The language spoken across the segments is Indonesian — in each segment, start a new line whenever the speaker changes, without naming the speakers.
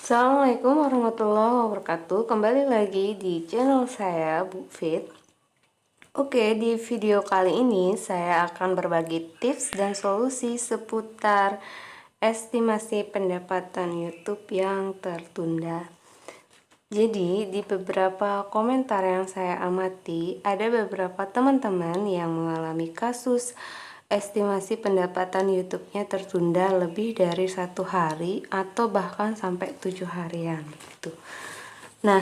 Assalamualaikum warahmatullahi wabarakatuh. Kembali lagi di channel saya, Bu Fit. Oke, di video kali ini saya akan berbagi tips dan solusi seputar estimasi pendapatan YouTube yang tertunda. Jadi, di beberapa komentar yang saya amati, ada beberapa teman-teman yang mengalami kasus estimasi pendapatan YouTube-nya tertunda lebih dari 1 hari atau bahkan sampai 7 harian gitu. Nah,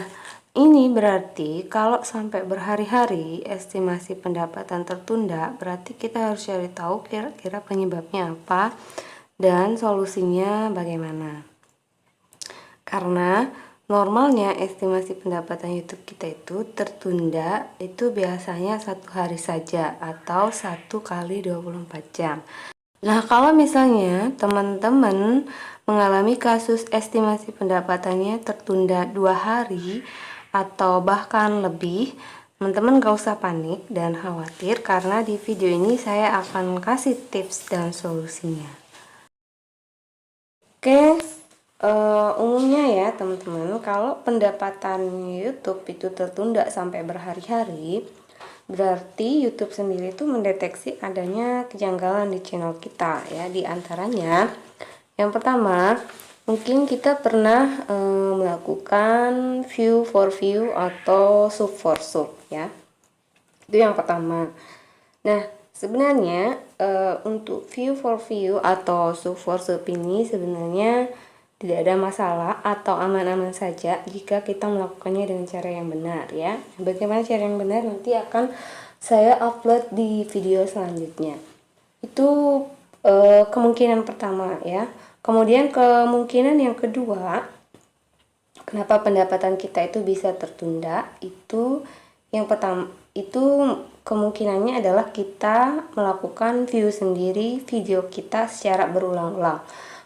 ini berarti kalau sampai berhari-hari estimasi pendapatan tertunda, berarti kita harus cari tahu kira-kira penyebabnya apa dan solusinya bagaimana. Karena normalnya estimasi pendapatan YouTube kita itu tertunda itu biasanya 1 hari saja atau 1 kali 24 jam. Nah, kalau misalnya teman-teman mengalami kasus estimasi pendapatannya tertunda 2 hari atau bahkan lebih, teman-teman gak usah panik dan khawatir karena di video ini saya akan kasih tips dan solusinya. Oke, umumnya ya teman-teman, kalau pendapatan YouTube itu tertunda sampai berhari-hari, berarti YouTube sendiri itu mendeteksi adanya kejanggalan di channel kita ya. Di antaranya, yang pertama, mungkin kita pernah melakukan view for view atau sub for sub ya. Itu yang pertama. Nah, sebenarnya untuk view for view atau sub for sub ini sebenarnya tidak ada masalah atau aman-aman saja jika kita melakukannya dengan cara yang benar ya. Bagaimana cara yang benar nanti akan saya upload di video selanjutnya. Itu kemungkinan pertama ya. Kemudian kemungkinan yang kedua, kenapa pendapatan kita itu bisa tertunda, itu yang pertama itu kemungkinannya adalah kita melakukan view sendiri video kita secara berulang-ulang.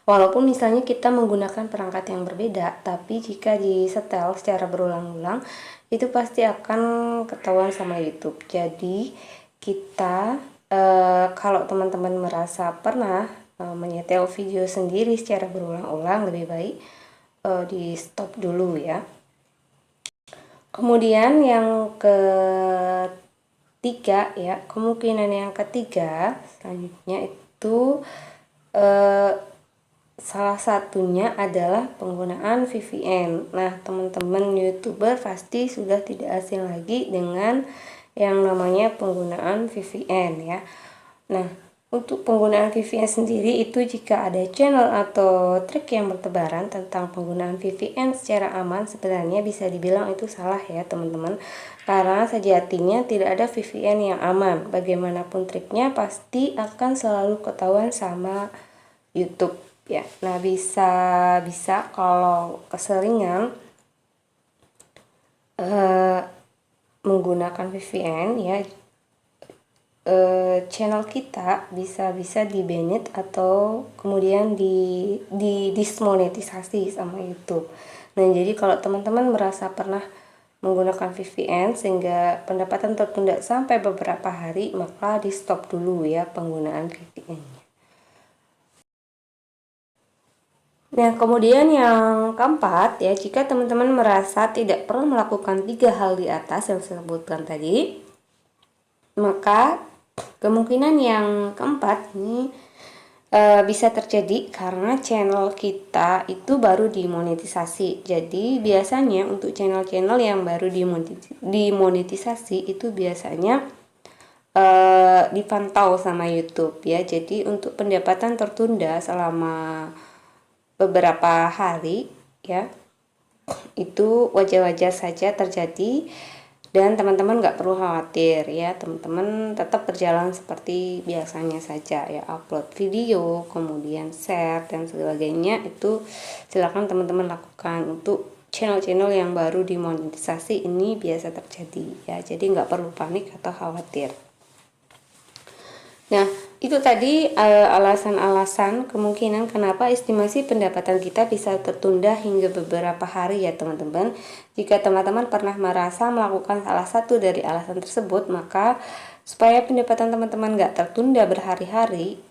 Walaupun misalnya kita menggunakan perangkat yang berbeda, tapi jika disetel secara berulang-ulang itu pasti akan ketahuan sama YouTube. Jadi kita kalau teman-teman merasa pernah menyetel video sendiri secara berulang-ulang, lebih baik di stop dulu ya. Kemudian yang ketiga ya, kemungkinan yang ketiga selanjutnya itu salah satunya adalah penggunaan VPN. Nah, teman-teman YouTuber pasti sudah tidak asing lagi dengan yang namanya penggunaan VPN ya. Nah, untuk penggunaan VPN sendiri itu jika ada channel atau trik yang bertebaran tentang penggunaan VPN secara aman, sebenarnya bisa dibilang itu salah ya teman-teman. Karena sejatinya tidak ada VPN yang aman. Bagaimanapun triknya pasti akan selalu ketahuan sama YouTube ya. Nah, bisa kalau keseringan menggunakan VPN ya, channel kita bisa di-banned atau kemudian di dismonetisasi sama YouTube. Nah, jadi kalau teman-teman merasa pernah menggunakan VPN sehingga pendapatan tertunda sampai beberapa hari, maka di stop dulu ya penggunaan VPN-nya. Nah, kemudian yang keempat ya, jika teman-teman merasa tidak perlu melakukan 3 hal di atas yang saya sebutkan tadi, maka kemungkinan yang keempat ini bisa terjadi karena channel kita itu baru dimonetisasi. Jadi biasanya untuk channel-channel yang baru dimonetisasi itu biasanya dipantau sama YouTube ya. Jadi untuk pendapatan tertunda selama beberapa hari ya, itu wajar-wajar saja terjadi dan teman-teman nggak perlu khawatir ya. Teman-teman tetap berjalan seperti biasanya saja ya, upload video kemudian share dan sebagainya, itu silakan teman-teman lakukan. Untuk channel-channel yang baru dimonetisasi ini biasa terjadi ya, jadi nggak perlu panik atau khawatir. Nah, itu tadi alasan-alasan kemungkinan kenapa estimasi pendapatan kita bisa tertunda hingga beberapa hari ya teman-teman. Jika teman-teman pernah merasa melakukan salah satu dari alasan tersebut, maka supaya pendapatan teman-teman nggak tertunda berhari-hari,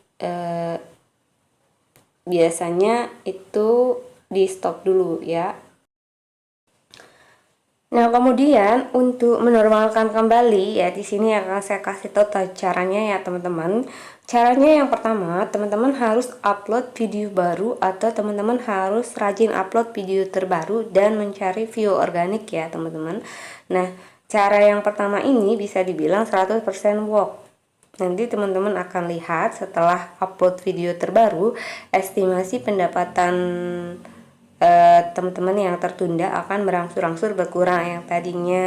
biasanya itu di stop dulu ya. Nah, kemudian untuk menormalkan kembali ya, di sini akan saya kasih tahu caranya ya teman-teman. Caranya yang pertama, teman-teman harus upload video baru atau teman-teman harus rajin upload video terbaru dan mencari view organik ya teman-teman. Nah, cara yang pertama ini bisa dibilang 100% work. Nanti teman-teman akan lihat setelah upload video terbaru, estimasi pendapatan teman-teman yang tertunda akan berangsur-angsur berkurang. Yang tadinya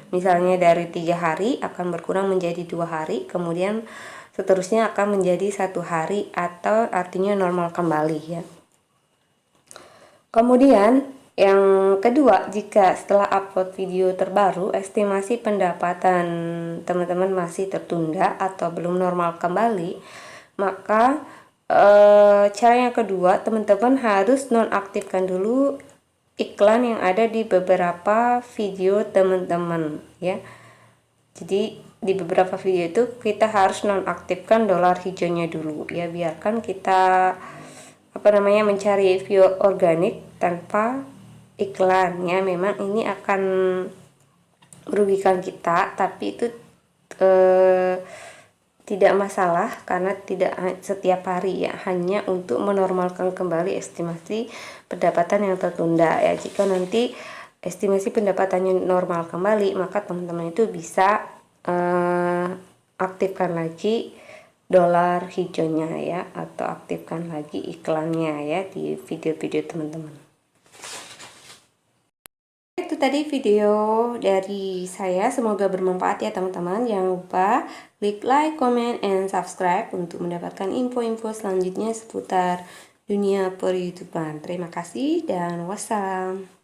misalnya dari 3 hari akan berkurang menjadi 2 hari, kemudian seterusnya akan menjadi 1 hari atau artinya normal kembali ya. Kemudian yang kedua, jika setelah upload video terbaru estimasi pendapatan teman-teman masih tertunda atau belum normal kembali, maka cara yang kedua, teman-teman harus nonaktifkan dulu iklan yang ada di beberapa video teman-teman ya. Jadi di beberapa video itu kita harus nonaktifkan dolar hijaunya dulu ya, biarkan kita mencari view organik tanpa iklan ya. Memang ini akan merugikan kita, tapi itu tidak masalah karena tidak setiap hari ya, hanya untuk menormalkan kembali estimasi pendapatan yang tertunda ya. Jika nanti estimasi pendapatannya normal kembali, maka teman-teman itu bisa aktifkan lagi dolar hijaunya ya, atau aktifkan lagi iklannya ya di video-video teman-teman. Itu tadi video dari saya, semoga bermanfaat ya teman-teman. Jangan lupa klik like, comment, and subscribe untuk mendapatkan info-info selanjutnya seputar dunia per YouTuber. Terima kasih dan wassalam.